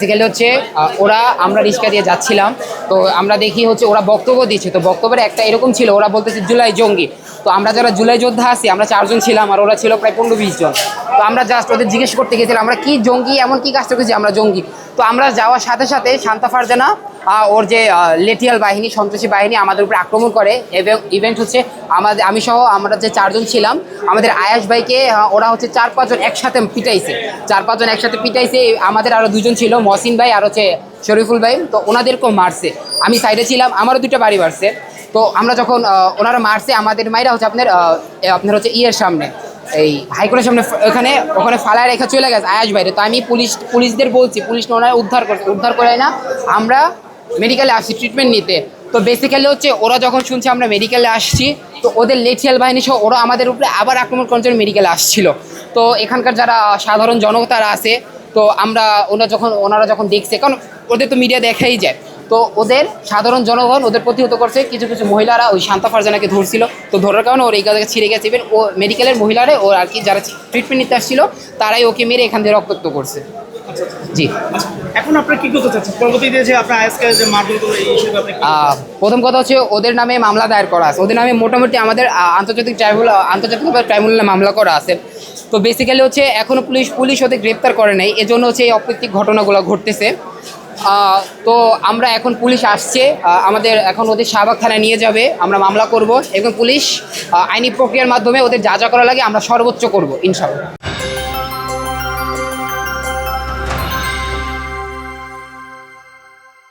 Basically হচ্ছে ওরা আমরা রিক্সা দিয়ে যাচ্ছিলাম, তো আমরা দেখি হচ্ছে ওরা বক্তব্য দিচ্ছে। তো বক্তব্যের একটা এরকম ছিল, ওরা বলতেছে জুলাই জঙ্গি। তো আমরা যারা জুলাই যোদ্ধা আছি আমরা 4 জন ছিলাম, আর ওরা ছিল প্রায় 15-20 জন। তো আমরা জাস্ট ওদের জিজ্ঞেস করতে গেছিলাম আমরা কি জঙ্গি, এমন কি কাজ করেছি আমরা জঙ্গি। তো আমরা যাওয়ার সাথে সাথে শান্তা ফারজানা ওর যে লেটিয়াল বাহিনী, সন্ত্রাসী বাহিনী আমাদের উপরে আক্রমণ করে। এবং ইভেন্ট হচ্ছে আমি সহ আমরা যে 4 জন ছিলাম, আমাদের আয়াস ভাইকে ওরা হচ্ছে 4-5 জন একসাথে পিটাইছে। 4-5 জন একসাথে পিটাইছে। আমাদের আরও 2 জন ছিল, মহসিন ভাই আর হচ্ছে শরীফুল ভাই। তো ওনাদেরকেও মারছে। আমি সাইডে ছিলাম, আমারও 2টা বাড়ি মারছে। তো আমরা যখন ওনারা মারছে, আমাদের মাইরা হচ্ছে আপনার হচ্ছে ইয়ের সামনে, এই হাইকোর্টের সামনে ওখানে ফালায় রেখা চলে গেছে আয়াস বাইরে। তো আমি পুলিশদের বলছি, পুলিশ ওনারা উদ্ধার করে না, আমরা মেডিকেলে আসছি ট্রিটমেন্ট নিতে। তো বেসিক্যালি হচ্ছে ওরা যখন শুনছে আমরা মেডিকেলে আসছি, তো ওদের লেঠিয়াল বাহিনী সহ ওরা আমাদের উপরে আবার আক্রমণ করার জন্য মেডিকেলে আসছিল। তো এখানকার যারা সাধারণ জনতারা আছে, তো ওনারা যখন দেখছে, কারণ ওদের তো মিডিয়া দেখাই যায়, তো ওদের সাধারণ জনগণ ওদের প্রতিহত করছে। কিছু কিছু মহিলারা ওই শান্তা ফারজানাকে ধরছিল, তো ধরার কারণে ওর এই জায়গায় ছিঁড়ে গেছে। ইভেন ও মেডিকেলের মহিলারা ওর আর কি যারা ট্রিটমেন্ট নিতে আসছিল তারাই ওকে মেরে এখান দিয়ে রক্তাক্ত করছে। জি, এখন আপনারা কি করতে চাচ্ছেন পরবর্তীতে যে আপনার আজকে যে মারধর এই হিসেবে আপনি প্রথম কথা হচ্ছে ওদের নামে মামলা দায়ের করা আছে। ওদের নামে মোটামুটি আমাদের আন্তর্জাতিক ট্রাইব্যুনালে মামলা করা আছে। তো বেসিক্যালি হচ্ছে এখনও পুলিশ ওদের গ্রেপ্তার করে নাই, এজন্য হচ্ছে এই অপ্রীতিক ঘটনাগুলো ঘটতেছে। তো আমরা এখন পুলিশ আসছে, আমাদের এখন ওদের শাহবাগ থানায় নিয়ে যাবে, আমরা মামলা করব এবং পুলিশ আইনি প্রক্রিয়ার মাধ্যমে ওদের যা যা করা লাগে আমরা সর্বোচ্চ করব ইনশাআল্লাহ।